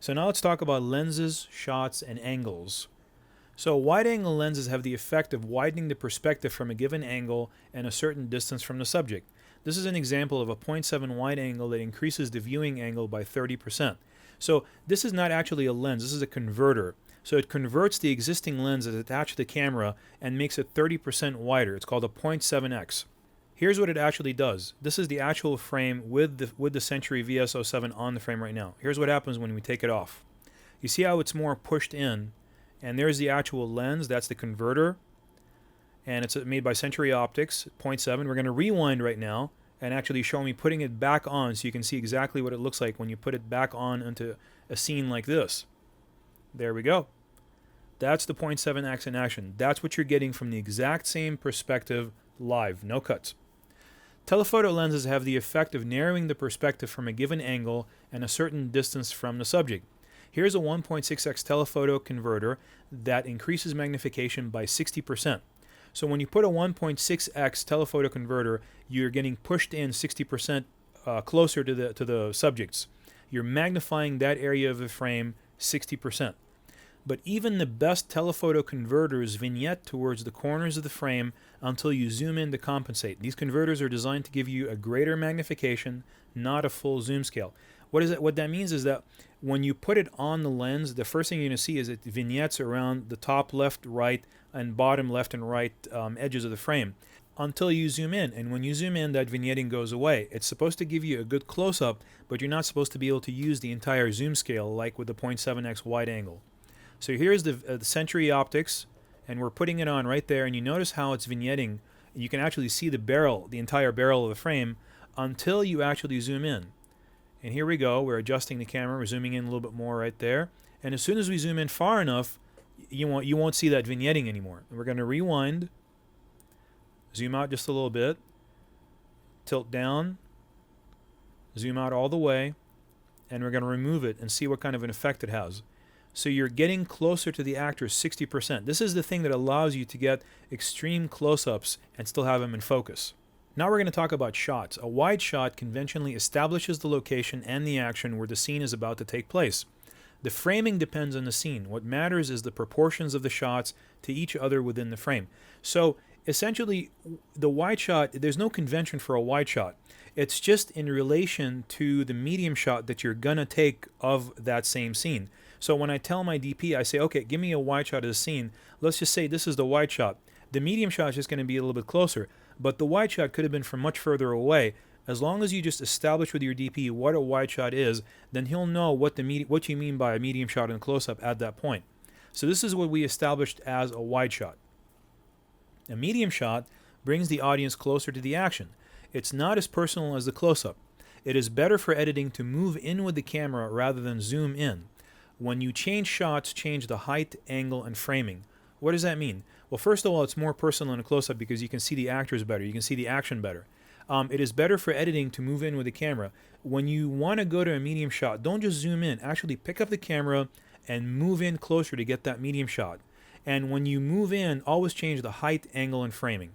So now let's talk about lenses, shots, and angles. So wide-angle lenses have the effect of widening the perspective from a given angle and a certain distance from the subject. This is an example of a 0.7 wide angle that increases the viewing angle by 30%. So this is not actually a lens, this is a converter. So it converts the existing lens that's attached to the camera and makes it 30% wider. It's called a 0.7x. Here's what it actually does. This is the actual frame with the Century VS07 on the frame right now. Here's what happens when we take it off. You see how it's more pushed in, and there's the actual lens, that's the converter, and it's made by Century Optics, 0.7. We're going to rewind right now and actually show me putting it back on so you can see exactly what it looks like when you put it back on into a scene like this. There we go. That's the 0.7x in action. That's what you're getting from the exact same perspective live, no cuts. Telephoto lenses have the effect of narrowing the perspective from a given angle and a certain distance from the subject. Here's a 1.6x telephoto converter that increases magnification by 60%. So when you put a 1.6x telephoto converter, you're getting pushed in 60% closer to the subjects. You're magnifying that area of the frame 60%. But even the best telephoto converters vignette towards the corners of the frame until you zoom in to compensate. These converters are designed to give you a greater magnification, not a full zoom scale. What that means is that when you put it on the lens, the first thing you're going to see is it vignettes around the top left, right, and bottom left and right edges of the frame until you zoom in. And when you zoom in, that vignetting goes away. It's supposed to give you a good close-up, but you're not supposed to be able to use the entire zoom scale like with the 0.7x wide angle. So here's the Century Optics, and we're putting it on right there, and you notice how it's vignetting. You can actually see the barrel, the entire barrel of the frame, until you actually zoom in. And here we go, we're adjusting the camera, we're zooming in a little bit more right there. And as soon as we zoom in far enough, you won't see that vignetting anymore. We're going to rewind, zoom out just a little bit, tilt down, zoom out all the way, and we're going to remove it and see what kind of an effect it has. So you're getting closer to the actors 60%. This is the thing that allows you to get extreme close-ups and still have them in focus. Now we're going to talk about shots. A wide shot conventionally establishes the location and the action where the scene is about to take place. The framing depends on the scene. What matters is the proportions of the shots to each other within the frame. So essentially, the wide shot, there's no convention for a wide shot. It's just in relation to the medium shot that you're going to take of that same scene. So when I tell my DP, I say, okay, give me a wide shot of the scene. Let's just say this is the wide shot. The medium shot is just going to be a little bit closer, but the wide shot could have been from much further away. As long as you just establish with your DP what a wide shot is, then he'll know what you mean by a medium shot and close-up at that point. So this is what we established as a wide shot. A medium shot brings the audience closer to the action. It's not as personal as the close-up. It is better for editing to move in with the camera rather than zoom in. When you change shots, change the height, angle, and framing. What does that mean? Well, first of all, it's more personal in a close-up because you can see the actors better. You can see the action better. It is better for editing to move in with the camera. When you want to go to a medium shot, don't just zoom in. Actually pick up the camera and move in closer to get that medium shot. And when you move in, always change the height, angle, and framing.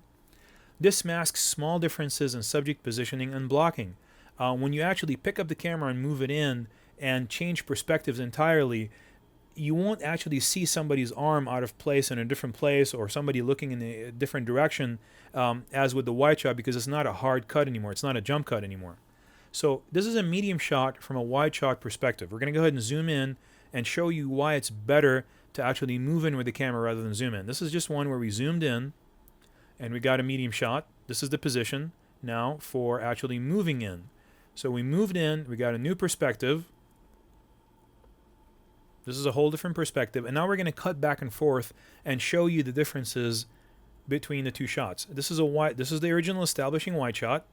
This masks small differences in subject positioning and blocking. When you actually pick up the camera and move it in and change perspectives entirely, you won't actually see somebody's arm out of place in a different place or somebody looking in a different direction as with the wide shot, because it's not a hard cut anymore. It's not a jump cut anymore. So this is a medium shot from a wide shot perspective. We're going to go ahead and zoom in and show you why it's better to actually move in with the camera rather than zoom in. This is just one where we zoomed in and we got a medium shot. This is the position now for actually moving in. So we moved in, we got a new perspective. This is a whole different perspective, and now we're going to cut back and forth and show you the differences between the two shots. This is the original establishing wide shot.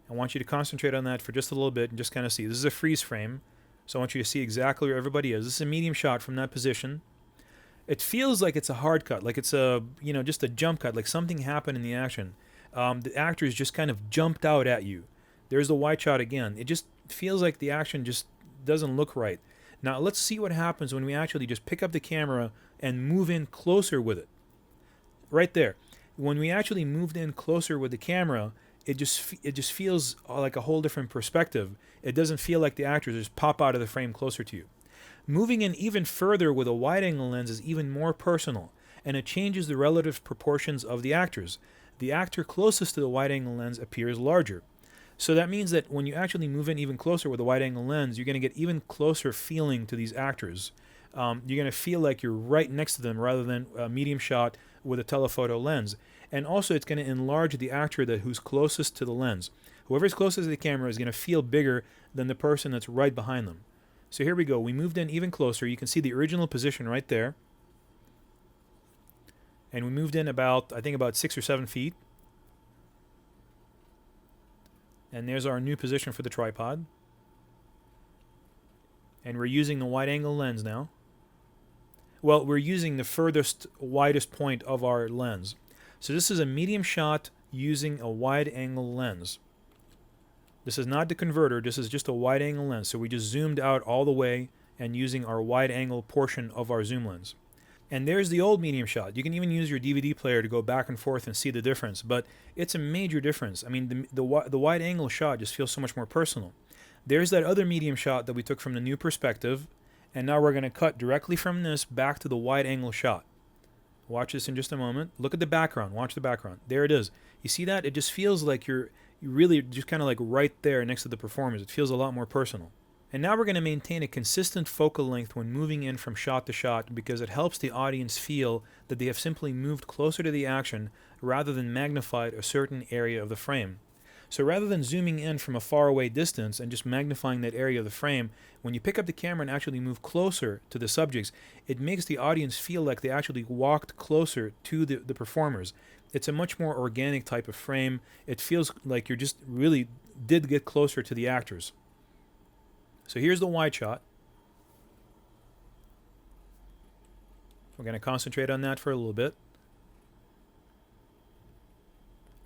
I want you to concentrate on that for just a little bit and just kind of see. This is a freeze frame, so I want you to see exactly where everybody is. This is a medium shot from that position. It feels like it's a hard cut, like it's just a jump cut, like something happened in the action. The actors just kind of jumped out at you. There's the wide shot again. It just feels like the action just doesn't look right. Now let's see what happens when we actually just pick up the camera and move in closer with it. Right there. When we actually moved in closer with the camera, it just feels like a whole different perspective. It doesn't feel like the actors just pop out of the frame closer to you. Moving in even further with a wide-angle lens is even more personal, and it changes the relative proportions of the actors. The actor closest to the wide-angle lens appears larger. So that means that when you actually move in even closer with a wide-angle lens, you're going to get even closer feeling to these actors. You're going to feel like you're right next to them rather than a medium shot with a telephoto lens. And also it's going to enlarge the actor who's closest to the lens. Whoever's closest to the camera is going to feel bigger than the person that's right behind them. So here we go. We moved in even closer. You can see the original position right there. And we moved in about 6 or 7 feet. And there's our new position for the tripod. And we're using the wide-angle lens now. Well, we're using the furthest, widest point of our lens. So this is a medium shot using a wide-angle lens. This is not the converter, this is just a wide-angle lens. So we just zoomed out all the way and using our wide-angle portion of our zoom lens. And there's the old medium shot. You can even use your DVD player to go back and forth and see the difference, but it's a major difference. I mean, the wide-angle shot just feels so much more personal. There's that other medium shot that we took from the new perspective, and now we're going to cut directly from this back to the wide-angle shot. Watch this in just a moment. Look at the background. Watch the background. There it is. You see that? It just feels like you're really just kind of like right there next to the performers. It feels a lot more personal. And now we're going to maintain a consistent focal length when moving in from shot to shot because it helps the audience feel that they have simply moved closer to the action rather than magnified a certain area of the frame. So rather than zooming in from a faraway distance and just magnifying that area of the frame, when you pick up the camera and actually move closer to the subjects, it makes the audience feel like they actually walked closer to the performers. It's a much more organic type of frame. It feels like you just really did get closer to the actors. So here's the wide shot. We're going to concentrate on that for a little bit.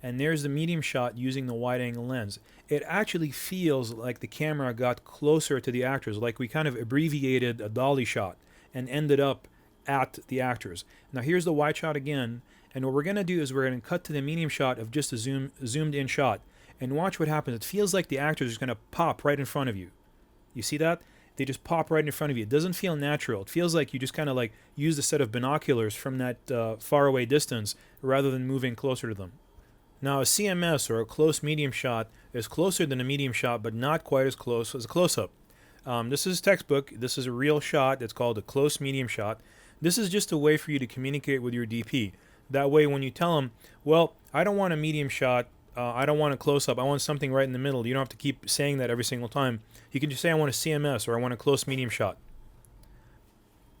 And there's the medium shot using the wide-angle lens. It actually feels like the camera got closer to the actors, like we kind of abbreviated a dolly shot and ended up at the actors. Now here's the wide shot again, and what we're going to do is we're going to cut to the medium shot of just a zoomed-in shot, and watch what happens. It feels like the actors are going to pop right in front of you. You see that? They just pop right in front of you. It doesn't feel natural. It feels like you just kind of like used a set of binoculars from that faraway distance rather than moving closer to them. Now a CMS, or a close medium shot, is closer than a medium shot but not quite as close as a close-up. This is textbook. This is a real shot. It's called a close medium shot. This is just a way for you to communicate with your DP. That way when you tell them, well, I don't want a medium shot, I don't want a close-up, I want something right in the middle. You don't have to keep saying that every single time. You can just say I want a CMS or I want a close medium shot.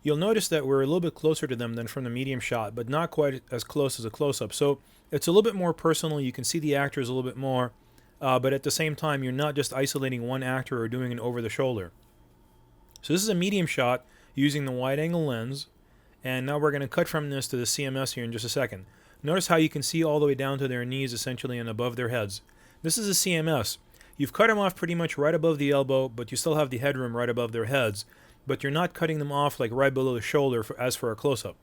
You'll notice that we're a little bit closer to them than from the medium shot, but not quite as close as a close-up. So it's a little bit more personal. You can see the actors a little bit more, but at the same time, you're not just isolating one actor or doing an over-the-shoulder. So this is a medium shot using the wide-angle lens, and now we're going to cut from this to the CMS here in just a second. Notice how you can see all the way down to their knees, essentially, and above their heads. This is a CMS. You've cut them off pretty much right above the elbow, but you still have the headroom right above their heads. But you're not cutting them off like right below the shoulder as for a close-up.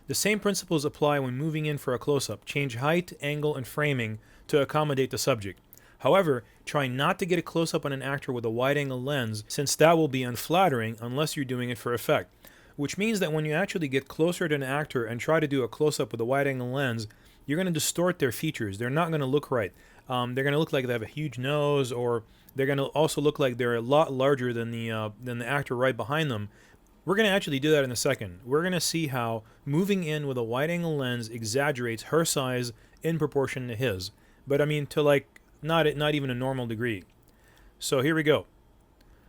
The same principles apply when moving in for a close-up. Change height, angle, and framing to accommodate the subject. However, try not to get a close-up on an actor with a wide-angle lens, since that will be unflattering unless you're doing it for effect. Which means that when you actually get closer to an actor and try to do a close-up with a wide-angle lens, you're going to distort their features. They're not going to look right. They're going to look like they have a huge nose, or they're going to also look like they're a lot larger than the actor right behind them. We're going to actually do that in a second. We're going to see how moving in with a wide-angle lens exaggerates her size in proportion to his. But I mean, to like not even a normal degree. So here we go.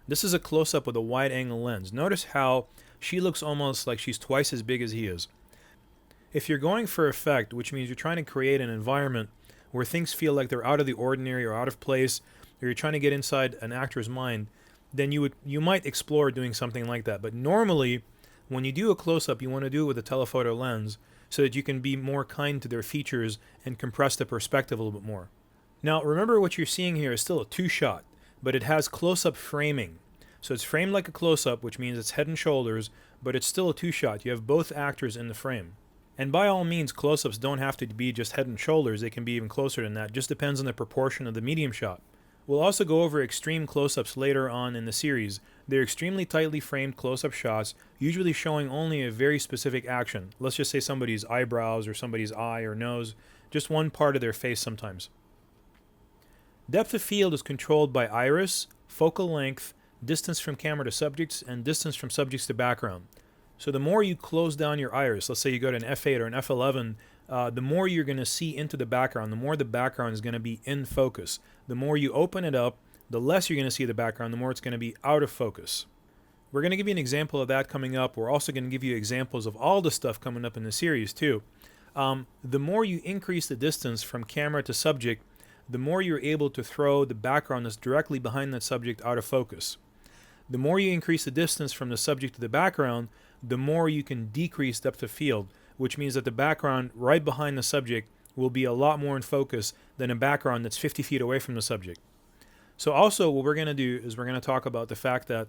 This is a close-up with a wide-angle lens. Notice how she looks almost like she's twice as big as he is. If you're going for effect, which means you're trying to create an environment where things feel like they're out of the ordinary or out of place, or you're trying to get inside an actor's mind, then you might explore doing something like that. But normally, when you do a close-up, you want to do it with a telephoto lens so that you can be more kind to their features and compress the perspective a little bit more. Now, remember what you're seeing here is still a two-shot, but it has close-up framing. So it's framed like a close-up, which means it's head and shoulders, but it's still a two-shot. You have both actors in the frame. And by all means, close-ups don't have to be just head and shoulders. They can be even closer than that. It just depends on the proportion of the medium shot. We'll also go over extreme close-ups later on in the series. They're extremely tightly framed close-up shots, usually showing only a very specific action. Let's just say somebody's eyebrows or somebody's eye or nose, just one part of their face sometimes. Depth of field is controlled by iris, focal length, distance from camera to subjects, and distance from subjects to background. So the more you close down your iris, let's say you go to an f8 or an f11, the more you're going to see into the background, the more the background is going to be in focus. The more you open it up, the less you're going to see the background, the more it's going to be out of focus. We're going to give you an example of that coming up. We're also going to give you examples of all the stuff coming up in the series too. The more you increase the distance from camera to subject, the more you're able to throw the background that's directly behind that subject out of focus. The more you increase the distance from the subject to the background, the more you can decrease depth of field, which means that the background right behind the subject will be a lot more in focus than a background that's 50 feet away from the subject. So also what we're going to do is we're going to talk about the fact that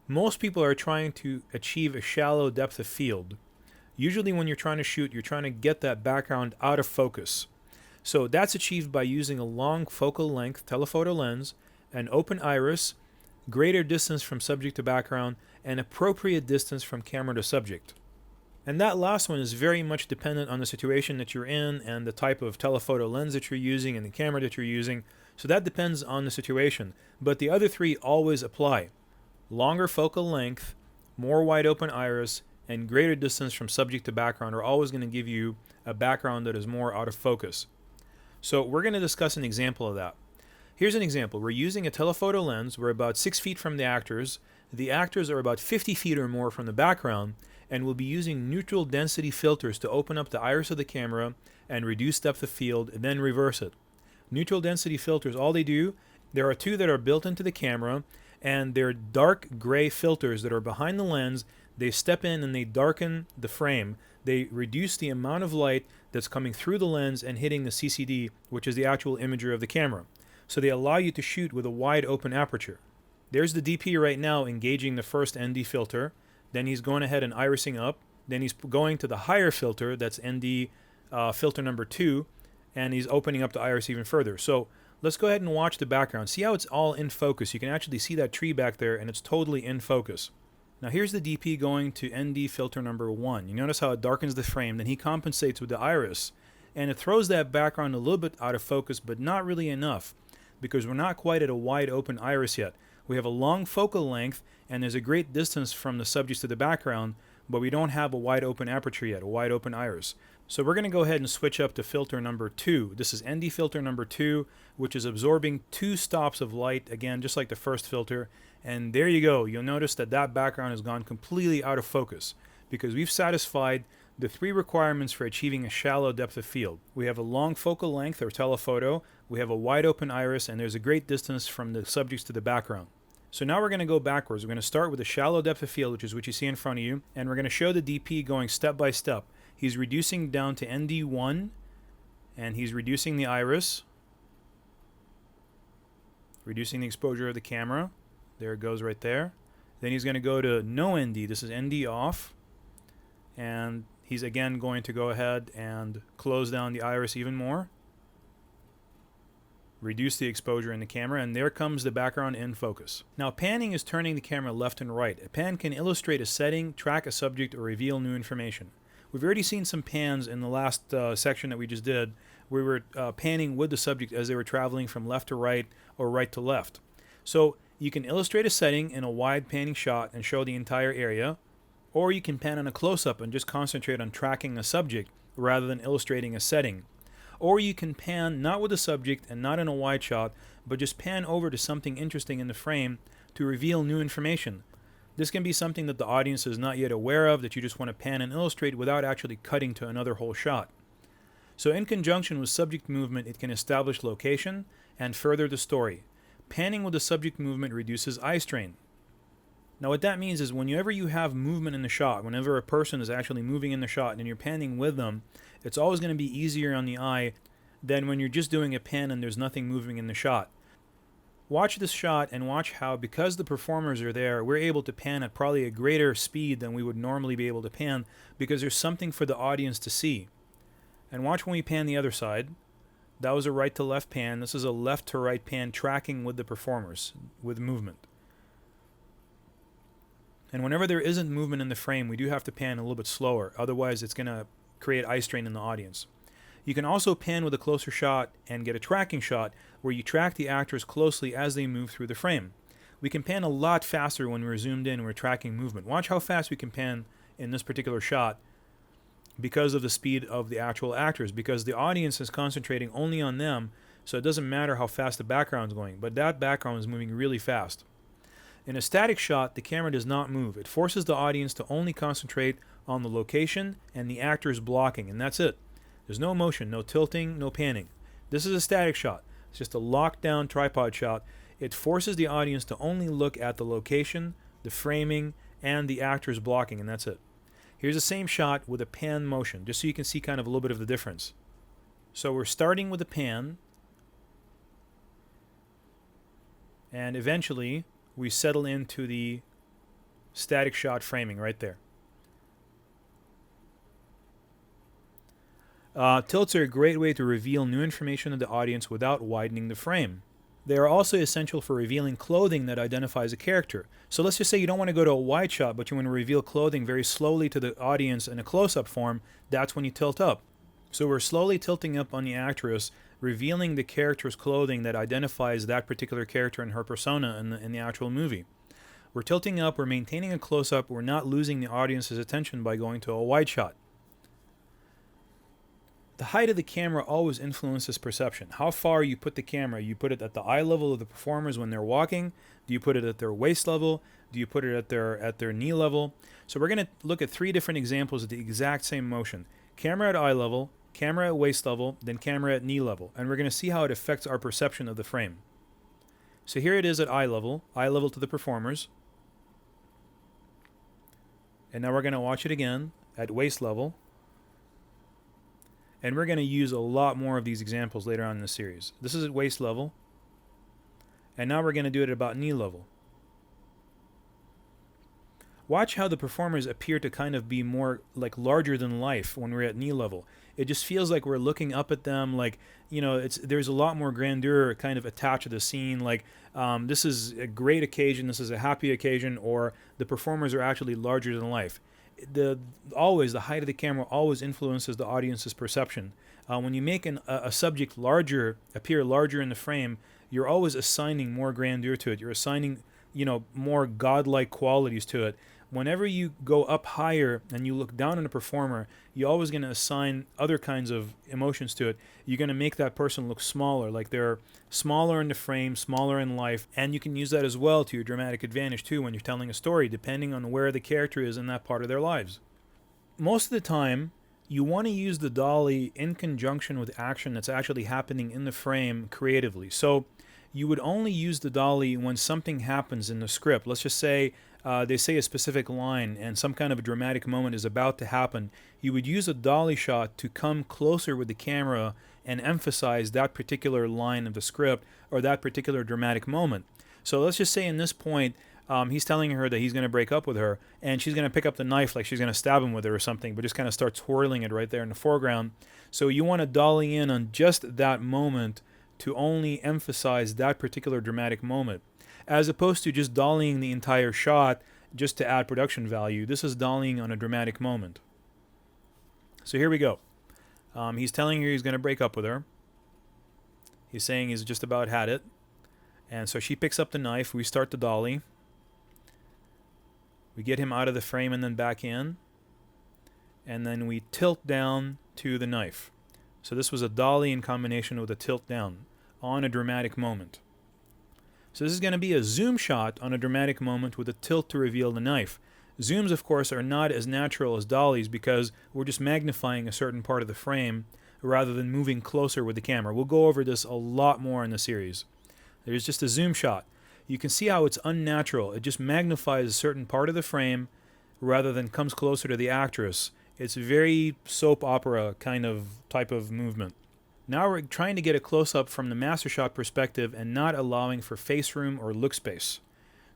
most people are trying to achieve a shallow depth of field. Usually when you're trying to shoot, you're trying to get that background out of focus. So that's achieved by using a long focal length telephoto lens, an open iris, greater distance from subject to background, and appropriate distance from camera to subject. And that last one is very much dependent on the situation that you're in and the type of telephoto lens that you're using and the camera that you're using. So that depends on the situation. But the other three always apply. Longer focal length, more wide open iris, and greater distance from subject to background are always going to give you a background that is more out of focus. So we're going to discuss an example of that. Here's an example. We're using a telephoto lens. We're about 6 feet from the actors. The actors are about 50 feet or more from the background, and we'll be using neutral density filters to open up the iris of the camera and reduce depth of field and then reverse it. Neutral density filters, all they do, there are two that are built into the camera, and they're dark gray filters that are behind the lens. They step in and they darken the frame. They reduce the amount of light that's coming through the lens and hitting the CCD, which is the actual imager of the camera. So they allow you to shoot with a wide open aperture. There's the DP right now engaging the first ND filter. Then he's going ahead and irising up. Then he's going to the higher filter, that's ND filter number 2, and he's opening up the iris even further. So let's go ahead and watch the background. See how it's all in focus. You can actually see that tree back there, and it's totally in focus. Now here's the DP going to ND filter number 1. You notice how it darkens the frame, then he compensates with the iris, and it throws that background a little bit out of focus, but not really enough, because we're not quite at a wide open iris yet. We have a long focal length, and there's a great distance from the subjects to the background, but we don't have a wide open aperture yet, a wide open iris. So we're going to go ahead and switch up to filter number 2. This is ND filter number 2, which is absorbing 2 stops of light, again, just like the first filter. And there you go. You'll notice that that background has gone completely out of focus because we've satisfied the 3 requirements for achieving a shallow depth of field. We have a long focal length or telephoto, we have a wide open iris, and there's a great distance from the subjects to the background. So now we're going to go backwards. We're going to start with a shallow depth of field, which is what you see in front of you, and we're going to show the DP going step by step. He's reducing down to ND1, and he's reducing the iris, reducing the exposure of the camera. There it goes right there. Then he's going to go to no ND. This is ND off, and he's again going to go ahead and close down the iris even more, reduce the exposure in the camera, and there comes the background in focus. Now panning is turning the camera left and right. A pan can illustrate a setting, track a subject, or reveal new information. We've already seen some pans in the last section that we just did. We were panning with the subject as they were traveling from left to right or right to left. So you can illustrate a setting in a wide panning shot and show the entire area, or you can pan on a close-up and just concentrate on tracking a subject rather than illustrating a setting. Or you can pan not with the subject and not in a wide shot, but just pan over to something interesting in the frame to reveal new information. This can be something that the audience is not yet aware of, that you just want to pan and illustrate without actually cutting to another whole shot. So in conjunction with subject movement, it can establish location and further the story. Panning with the subject movement reduces eye strain. Now what that means is whenever you have movement in the shot, whenever a person is actually moving in the shot and you're panning with them, it's always going to be easier on the eye than when you're just doing a pan and there's nothing moving in the shot. Watch this shot and watch how, because the performers are there, we're able to pan at probably a greater speed than we would normally be able to pan because there's something for the audience to see. And watch when we pan the other side. That was a right to left pan. This is a left to right pan tracking with the performers, with movement. And whenever there isn't movement in the frame, we do have to pan a little bit slower. Otherwise, it's going to create eye strain in the audience. You can also pan with a closer shot and get a tracking shot where you track the actors closely as they move through the frame. We can pan a lot faster when we're zoomed in and we're tracking movement. Watch how fast we can pan in this particular shot because of the speed of the actual actors, because the audience is concentrating only on them, so it doesn't matter how fast the background is going, but that background is moving really fast. In a static shot, the camera does not move. It forces the audience to only concentrate on the location and the actors blocking, and that's it. There's no motion, no tilting, no panning. This is a static shot. It's just a locked-down tripod shot. It forces the audience to only look at the location, the framing, and the actors blocking, and that's it. Here's the same shot with a pan motion, just so you can see kind of a little bit of the difference. So we're starting with a pan, and eventually we settle into the static shot framing right there. Tilts are a great way to reveal new information to the audience without widening the frame. They are also essential for revealing clothing that identifies a character. So let's just say you don't want to go to a wide shot, but you want to reveal clothing very slowly to the audience in a close-up form. That's when you tilt up. So we're slowly tilting up on the actress, revealing the character's clothing that identifies that particular character and her persona in the actual movie. We're tilting up, we're maintaining a close-up, we're not losing the audience's attention by going to a wide shot. The height of the camera always influences perception. How far you put the camera, you put it at the eye level of the performers when they're walking? Do you put it at their waist level? Do you put it at their knee level? So we're going to look at 3 different examples of the exact same motion. Camera at eye level, camera at waist level, then camera at knee level. And we're going to see how it affects our perception of the frame. So here it is at eye level to the performers. And now we're going to watch it again at waist level. And we're going to use a lot more of these examples later on in the series. This is at waist level. And now we're going to do it at about knee level. Watch how the performers appear to kind of be more like larger than life when we're at knee level. It just feels like we're looking up at them, like, you know, there's a lot more grandeur kind of attached to the scene, like this is a great occasion, this is a happy occasion, or the performers are actually larger than life. The height of the camera always influences the audience's perception. When you make a subject appear larger in the frame, you're always assigning more grandeur to it. You're assigning, more godlike qualities to it. Whenever you go up higher and you look down on a performer, you're always going to assign other kinds of emotions to it. You're going to make that person look smaller, like they're smaller in the frame, smaller in life, and you can use that as well to your dramatic advantage too when you're telling a story, depending on where the character is in that part of their lives. Most of the time, you want to use the dolly in conjunction with action that's actually happening in the frame creatively. So you would only use the dolly when something happens in the script. Let's just say they say a specific line and some kind of a dramatic moment is about to happen. You would use a dolly shot to come closer with the camera and emphasize that particular line of the script or that particular dramatic moment. So let's just say in this point, he's telling her that he's going to break up with her, and she's going to pick up the knife like she's going to stab him with it or something, but just kind of start twirling it right there in the foreground. So you want to dolly in on just that moment to only emphasize that particular dramatic moment, as opposed to just dollying the entire shot just to add production value. This is dollying on a dramatic moment. So here we go. He's telling her he's going to break up with her. He's saying he's just about had it. And so she picks up the knife. We start the dolly. We get him out of the frame and then back in. And then we tilt down to the knife. So this was a dolly in combination with a tilt down on a dramatic moment. So this is going to be a zoom shot on a dramatic moment with a tilt to reveal the knife. Zooms, of course, are not as natural as dollies because we're just magnifying a certain part of the frame rather than moving closer with the camera. We'll go over this a lot more in the series. There's just a zoom shot. You can see how it's unnatural. It just magnifies a certain part of the frame rather than comes closer to the actress. It's very soap opera kind of type of movement. Now we're trying to get a close-up from the master shot perspective and not allowing for face room or look space.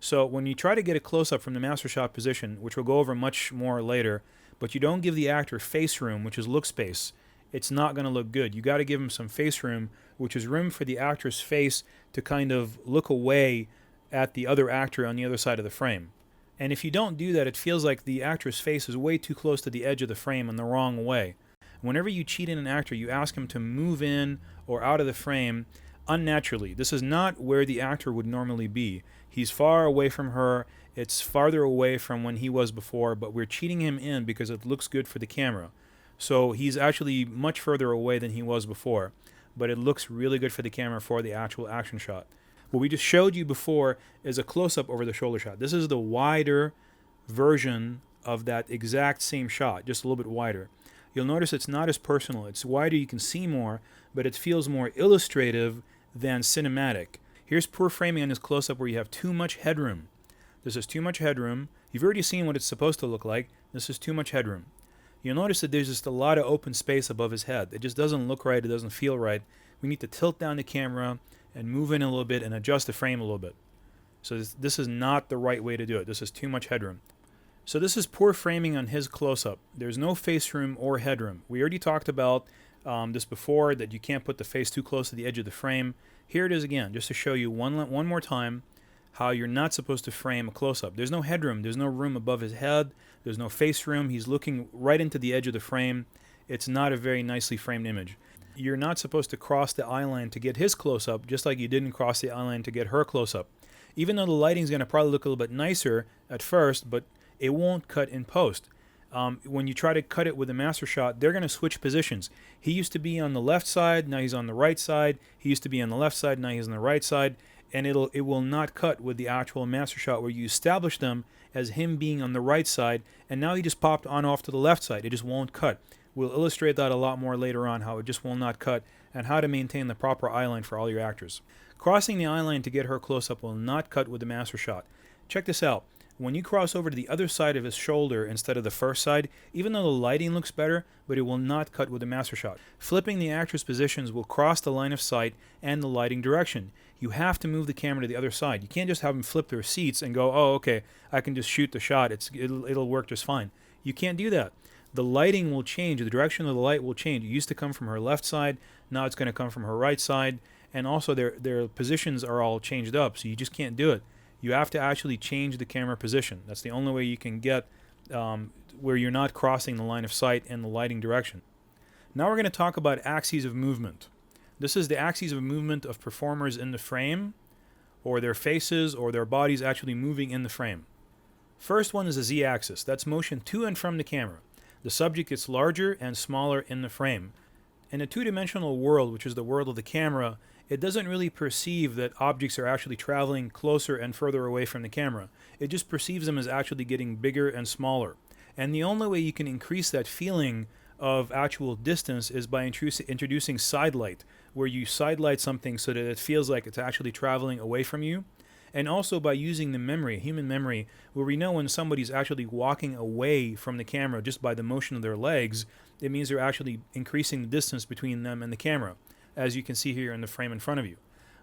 So when you try to get a close-up from the master shot position, which we'll go over much more later, but you don't give the actor face room, which is look space, it's not going to look good. You got to give him some face room, which is room for the actor's face to kind of look away at the other actor on the other side of the frame. And if you don't do that, it feels like the actor's face is way too close to the edge of the frame in the wrong way. Whenever you cheat in an actor, you ask him to move in or out of the frame unnaturally. This is not where the actor would normally be. He's far away from her. It's farther away from when he was before, but we're cheating him in because it looks good for the camera. So he's actually much further away than he was before, but it looks really good for the camera for the actual action shot. What we just showed you before is a close-up over the shoulder shot. This is the wider version of that exact same shot, just a little bit wider. You'll notice it's not as personal. It's wider, you can see more, but it feels more illustrative than cinematic. Here's poor framing on this close-up where you have too much headroom. This is too much headroom. You've already seen what it's supposed to look like. This is too much headroom. You'll notice that there's just a lot of open space above his head. It just doesn't look right. It doesn't feel right. We need to tilt down the camera and move in a little bit and adjust the frame a little bit. So this is not the right way to do it. This is too much headroom. So this is poor framing on his close-up. There's no face room or headroom. We already talked about this before, that you can't put the face too close to the edge of the frame. Here it is again, just to show you one more time how you're not supposed to frame a close-up. There's no headroom. There's no room above his head. There's no face room. He's looking right into the edge of the frame. It's not a very nicely framed image. You're not supposed to cross the eye line to get his close-up, just like you didn't cross the eye line to get her close-up. Even though the lighting's going to probably look a little bit nicer at first, but it won't cut in post. When you try to cut it with a master shot, they're going to switch positions. He used to be on the left side, now he's on the right side. He used to be on the left side, now he's on the right side. And it will not cut with the actual master shot where you establish them as him being on the right side, and now he just popped on off to the left side. It just won't cut. We'll illustrate that a lot more later on, how it just will not cut, and how to maintain the proper eye line for all your actors. Crossing the eye line to get her close-up will not cut with the master shot. Check this out. When you cross over to the other side of his shoulder instead of the first side, even though the lighting looks better, but it will not cut with the master shot. Flipping the actor's positions will cross the line of sight and the lighting direction. You have to move the camera to the other side. You can't just have them flip their seats and go, oh, okay, I can just shoot the shot. It'll work just fine. You can't do that. The lighting will change. The direction of the light will change. It used to come from her left side. Now it's going to come from her right side. And also their positions are all changed up, so you just can't do it. You have to actually change the camera position. That's the only way you can get where you're not crossing the line of sight and the lighting direction. Now we're going to talk about axes of movement. This is the axes of movement of performers in the frame, or their faces or their bodies actually moving in the frame. First one is the z-axis. That's motion to and from the camera. The subject gets larger and smaller in the frame. In a two-dimensional world, which is the world of the camera, it doesn't really perceive that objects are actually traveling closer and further away from the camera. It just perceives them as actually getting bigger and smaller. And the only way you can increase that feeling of actual distance is by introducing side light, where you side light something so that it feels like it's actually traveling away from you. And also by using the memory, human memory, where we know when somebody's actually walking away from the camera just by the motion of their legs, it means they're actually increasing the distance between them and the camera, as you can see here in the frame in front of you.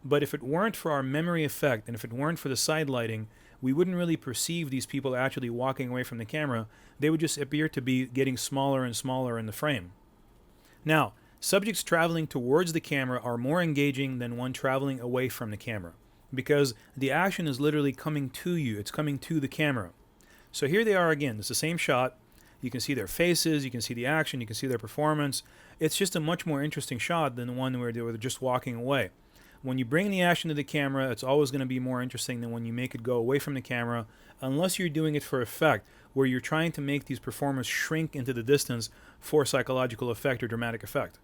But if it weren't for our memory effect, and if it weren't for the side lighting, we wouldn't really perceive these people actually walking away from the camera. They would just appear to be getting smaller and smaller in the frame. Now, subjects traveling towards the camera are more engaging than one traveling away from the camera, because the action is literally coming to you. It's coming to the camera. So here they are again. It's the same shot. You can see their faces, you can see the action, you can see their performance. It's just a much more interesting shot than the one where they were just walking away. When you bring the action to the camera, it's always going to be more interesting than when you make it go away from the camera, unless you're doing it for effect, where you're trying to make these performers shrink into the distance for psychological effect or dramatic effect.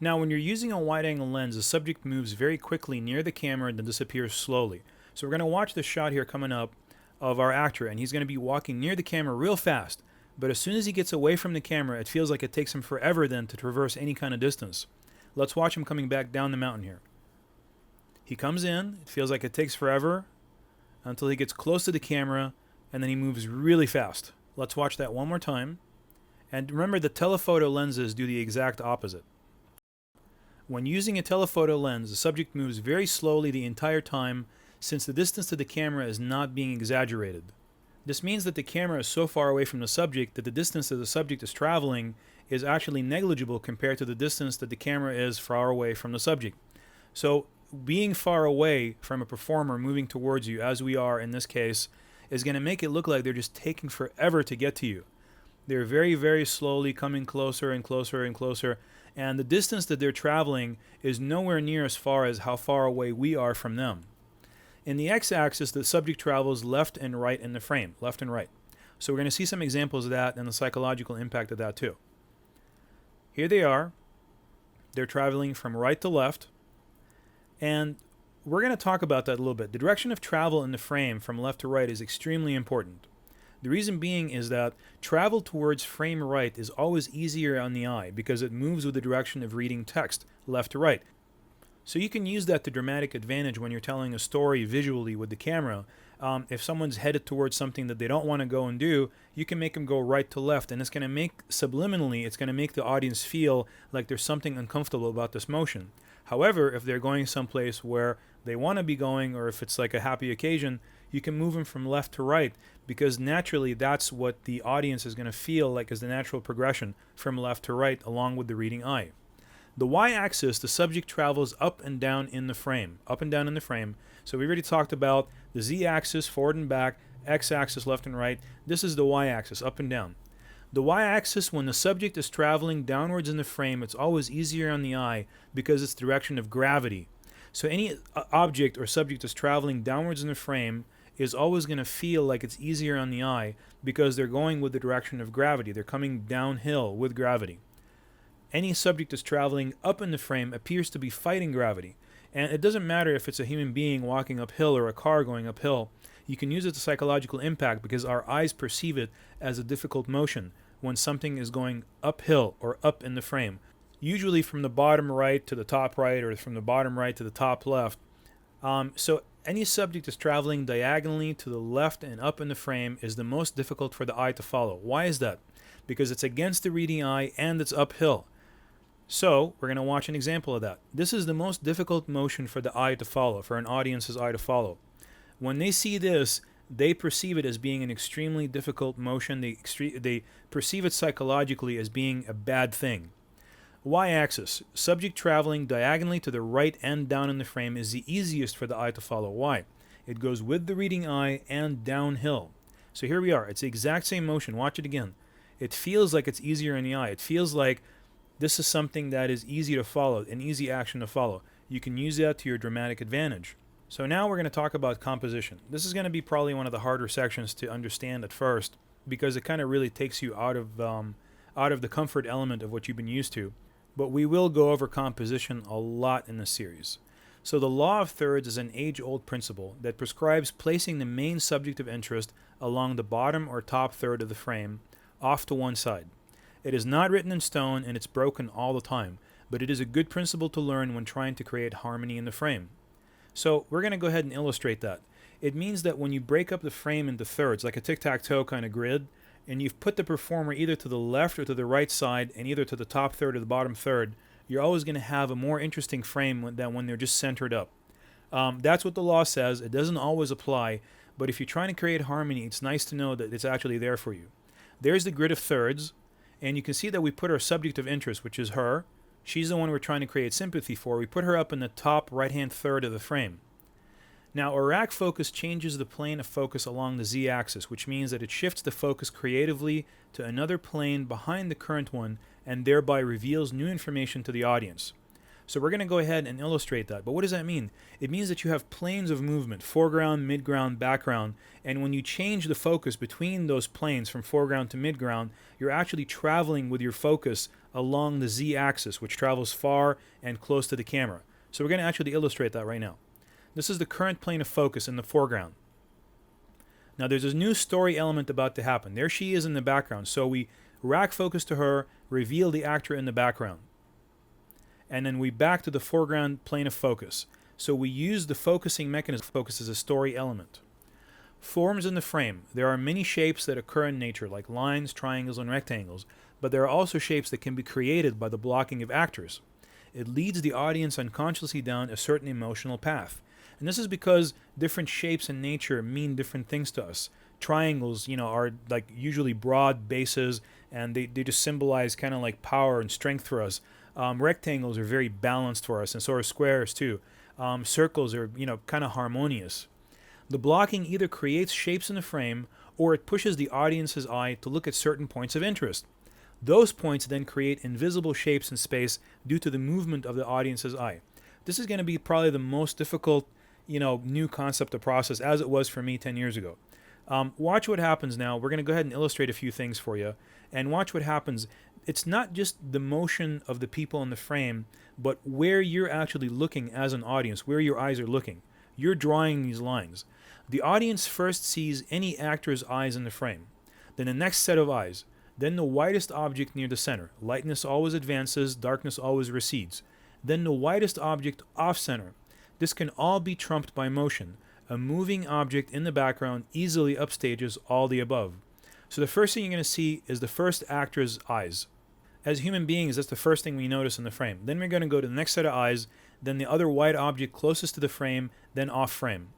Now, when you're using a wide-angle lens, the subject moves very quickly near the camera and then disappears slowly. So we're going to watch this shot here coming up of our actor, and he's going to be walking near the camera real fast. But as soon as he gets away from the camera, it feels like it takes him forever then to traverse any kind of distance. Let's watch him coming back down the mountain here. He comes in, it feels like it takes forever until he gets close to the camera, and then he moves really fast. Let's watch that one more time. And remember, the telephoto lenses do the exact opposite. When using a telephoto lens, the subject moves very slowly the entire time since the distance to the camera is not being exaggerated. This means that the camera is so far away from the subject that the distance that the subject is traveling is actually negligible compared to the distance that the camera is far away from the subject. So being far away from a performer moving towards you, as we are in this case, is going to make it look like they're just taking forever to get to you. They're very, very slowly coming closer and closer and closer, and the distance that they're traveling is nowhere near as far as how far away we are from them. In the x-axis, the subject travels left and right in the frame, left and right. So we're going to see some examples of that and the psychological impact of that too. Here they are. They're traveling from right to left, and we're going to talk about that a little bit. The direction of travel in the frame from left to right is extremely important. The reason being is that travel towards frame right is always easier on the eye because it moves with the direction of reading text, left to right. So you can use that to dramatic advantage when you're telling a story visually with the camera. If someone's headed towards something that they don't want to go and do, you can make them go right to left, and it's going to make, subliminally, it's going to make the audience feel like there's something uncomfortable about this motion. However, if they're going someplace where they want to be going, or if it's like a happy occasion, you can move them from left to right, because naturally that's what the audience is going to feel like is the natural progression from left to right along with the reading eye. The y-axis, the subject travels up and down in the frame, up and down in the frame. So we already talked about the z-axis, forward and back, x-axis, left and right. This is the y-axis, up and down. The y-axis, when the subject is traveling downwards in the frame, it's always easier on the eye because it's the direction of gravity. So any object or subject that's traveling downwards in the frame is always going to feel like it's easier on the eye because they're going with the direction of gravity. They're coming downhill with gravity. Any subject that's traveling up in the frame appears to be fighting gravity. And it doesn't matter if it's a human being walking uphill or a car going uphill. You can use it to psychological impact because our eyes perceive it as a difficult motion when something is going uphill or up in the frame. Usually from the bottom right to the top right, or from the bottom right to the top left. So any subject that's traveling diagonally to the left and up in the frame is the most difficult for the eye to follow. Why is that? Because it's against the reading eye and it's uphill. So we're going to watch an example of that. This is the most difficult motion for the eye to follow, for an audience's eye to follow. When they see this, they perceive it as being an extremely difficult motion. They perceive it psychologically as being a bad thing. Y-axis, subject traveling diagonally to the right and down in the frame is the easiest for the eye to follow. Why? It goes with the reading eye and downhill. So here we are. It's the exact same motion. Watch it again. It feels like it's easier in the eye. It feels like this is something that is easy to follow, an easy action to follow. You can use that to your dramatic advantage. So now we're going to talk about composition. This is going to be probably one of the harder sections to understand at first because it kind of really takes you out of the comfort element of what you've been used to. But we will go over composition a lot in this series. So the law of thirds is an age-old principle that prescribes placing the main subject of interest along the bottom or top third of the frame, off to one side. It is not written in stone and it's broken all the time, but it is a good principle to learn when trying to create harmony in the frame. So we're going to go ahead and illustrate that. It means that when you break up the frame into thirds, like a tic-tac-toe kind of grid, and you've put the performer either to the left or to the right side and either to the top third or the bottom third, you're always going to have a more interesting frame than when they're just centered up. That's what the law says. It doesn't always apply, but if you're trying to create harmony, it's nice to know that it's actually there for you. There's the grid of thirds, and you can see that we put our subject of interest, which is her. She's the one we're trying to create sympathy for. We put her up in the top right-hand third of the frame. Now, a rack focus changes the plane of focus along the z-axis, which means that it shifts the focus creatively to another plane behind the current one and thereby reveals new information to the audience. So we're going to go ahead and illustrate that. But what does that mean? It means that you have planes of movement, foreground, midground, background, and when you change the focus between those planes from foreground to midground, you're actually traveling with your focus along the z-axis, which travels far and close to the camera. So we're going to actually illustrate that right now. This is the current plane of focus in the foreground. Now there's a new story element about to happen. There she is in the background. So we rack focus to her, reveal the actor in the background. And then we back to the foreground plane of focus. So we use the focusing mechanism of focus as a story element. Forms in the frame. There are many shapes that occur in nature, like lines, triangles, and rectangles, but there are also shapes that can be created by the blocking of actors. it leads the audience unconsciously down a certain emotional path. And this is because different shapes in nature mean different things to us. Triangles, are like usually broad bases, and they just symbolize kind of like power and strength for us. Rectangles are very balanced for us, and so are squares too. Circles are, kind of harmonious. The blocking either creates shapes in the frame, or it pushes the audience's eye to look at certain points of interest. Those points then create invisible shapes in space due to the movement of the audience's eye. This is going to be probably the most difficult, new concept to process, as it was for me 10 years ago. Watch what happens now. We're going to go ahead and illustrate a few things for you, and watch what happens. It's not just the motion of the people in the frame, but where you're actually looking as an audience, where your eyes are looking. You're drawing these lines. The audience first sees any actor's eyes in the frame, then the next set of eyes, then the widest object near the center. Lightness always advances, darkness always recedes. Then the widest object off-center. This can all be trumped by motion. A moving object in the background easily upstages all the above. So the first thing you're going to see is the first actor's eyes. As human beings, that's the first thing we notice in the frame. Then we're going to go to the next set of eyes, then the other white object closest to the frame, then off frame.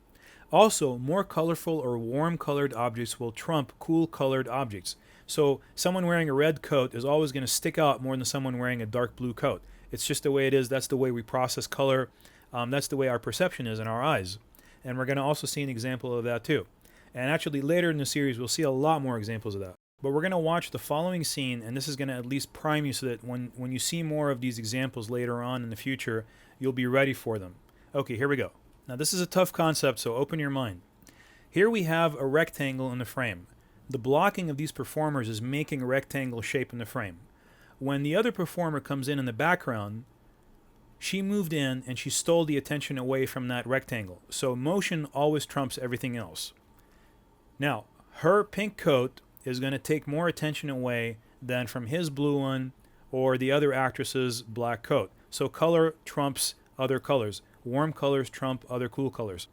Also, more colorful or warm-colored objects will trump cool-colored objects. So someone wearing a red coat is always going to stick out more than someone wearing a dark blue coat. It's just the way it is. That's the way we process color. That's the way our perception is in our eyes. And we're going to also see an example of that too. And actually later in the series, we'll see a lot more examples of that. But we're going to watch the following scene, and this is going to at least prime you so that when you see more of these examples later on in the future, you'll be ready for them. Okay, here we go. Now this is a tough concept, so open your mind. Here we have a rectangle in the frame. The blocking of these performers is making a rectangle shape in the frame. When the other performer comes in the background, she moved in and she stole the attention away from that rectangle. So motion always trumps everything else. Now, her pink coat is going to take more attention away than from his blue one or the other actress's black coat. So color trumps other colors. Warm colors trump other cool colors.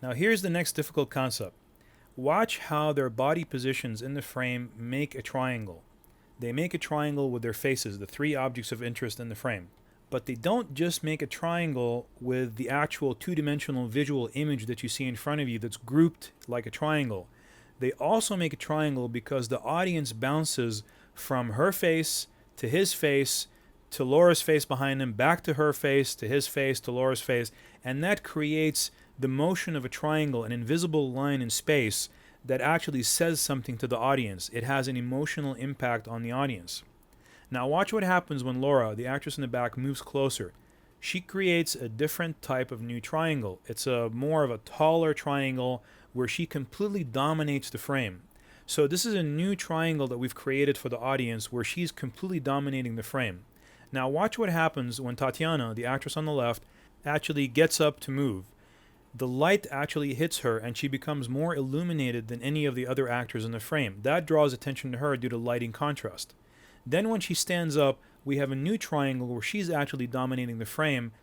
Now here's the next difficult concept. Watch how their body positions in the frame make a triangle. They make a triangle with their faces, the three objects of interest in the frame. But they don't just make a triangle with the actual two-dimensional visual image that you see in front of you that's grouped like a triangle. They also make a triangle because the audience bounces from her face to his face to Laura's face behind him, back to her face, to his face, to Laura's face, and that creates the motion of a triangle, an invisible line in space that actually says something to the audience. It has an emotional impact on the audience. Now watch what happens when Laura, the actress in the back, moves closer. She creates a different type of new triangle. It's more of a taller triangle where she completely dominates the frame. So this is a new triangle that we've created for the audience where she's completely dominating the frame. Now watch what happens when Tatiana, the actress on the left, actually gets up to move. The light actually hits her and she becomes more illuminated than any of the other actors in the frame. That draws attention to her due to lighting contrast. Then when she stands up, we have a new triangle where she's actually dominating the frame,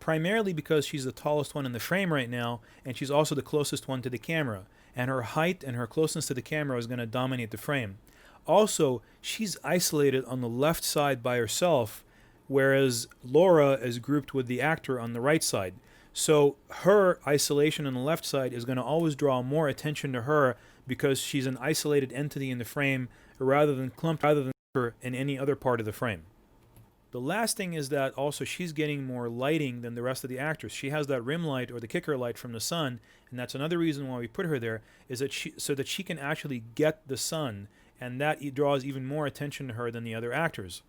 primarily because she's the tallest one in the frame right now, and she's also the closest one to the camera. And her height and her closeness to the camera is going to dominate the frame. Also, she's isolated on the left side by herself, whereas Laura is grouped with the actor on the right side. So her isolation on the left side is going to always draw more attention to her because she's an isolated entity in the frame rather than clumped in any other part of the frame. The last thing is that also she's getting more lighting than the rest of the actors. She has that rim light or the kicker light from the sun, and that's another reason why we put her there, is that so that she can actually get the sun, and that draws even more attention to her than the other actors.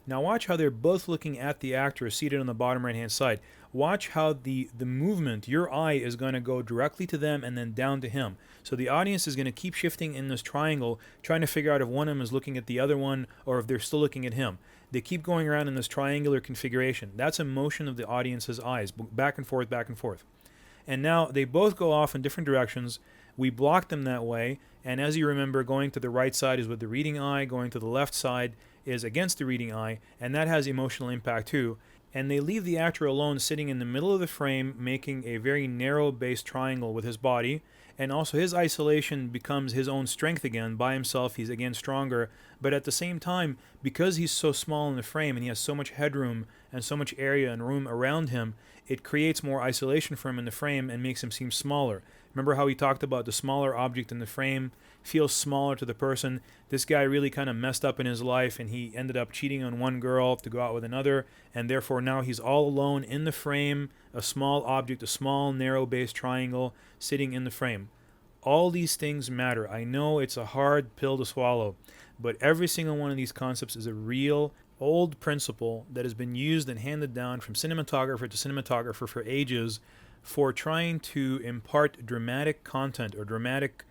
Now watch how they're both looking at the actor seated on the bottom right hand side. Watch how the movement, your eye is going to go directly to them and then down to him. So the audience is going to keep shifting in this triangle, trying to figure out if one of them is looking at the other one or if they're still looking at him. They keep going around in this triangular configuration. That's a motion of the audience's eyes, back and forth, back and forth. And now they both go off in different directions. We block them that way, and as you remember, going to the right side is with the reading eye, going to the left side is against the reading eye, and that has emotional impact too. And they leave the actor alone sitting in the middle of the frame, making a very narrow base triangle with his body, And also his isolation becomes his own strength again. By himself, he's again stronger. But at the same time, because he's so small in the frame and he has so much headroom and so much area and room around him, it creates more isolation for him in the frame and makes him seem smaller. Remember how he talked about the smaller object in the frame feels smaller to the person? This guy really kind of messed up in his life, and he ended up cheating on one girl to go out with another, and therefore now he's all alone in the frame, a small object, a small narrow-based triangle sitting in the frame. All these things matter. I know it's a hard pill to swallow, but every single one of these concepts is a real old principle that has been used and handed down from cinematographer to cinematographer for ages for trying to impart dramatic content or dramatic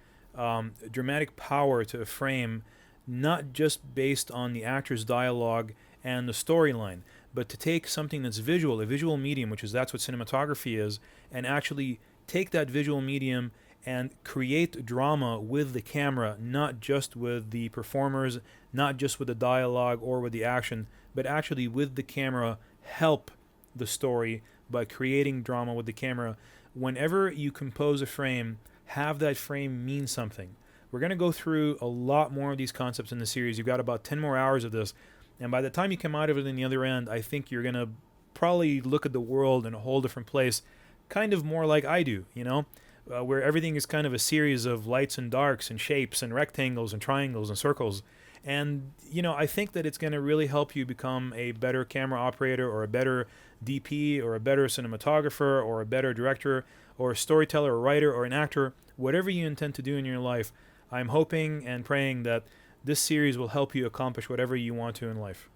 power to a frame, not just based on the actor's dialogue and the storyline, but to take something that's visual, a visual medium, that's what cinematography is, and actually take that visual medium and create drama with the camera, not just with the performers, not just with the dialogue or with the action, but actually with the camera help the story by creating drama with the camera. Whenever you compose a frame, have that frame mean something. We're going to go through a lot more of these concepts in the series. You've got about 10 more hours of this, and by the time you come out of it in the other end, I think you're going to probably look at the world in a whole different place, kind of more like I do, where everything is kind of a series of lights and darks and shapes and rectangles and triangles and circles. And, I think that it's going to really help you become a better camera operator or a better DP or a better cinematographer or a better director or a storyteller or writer or an actor, whatever you intend to do in your life. I'm hoping and praying that this series will help you accomplish whatever you want to in life.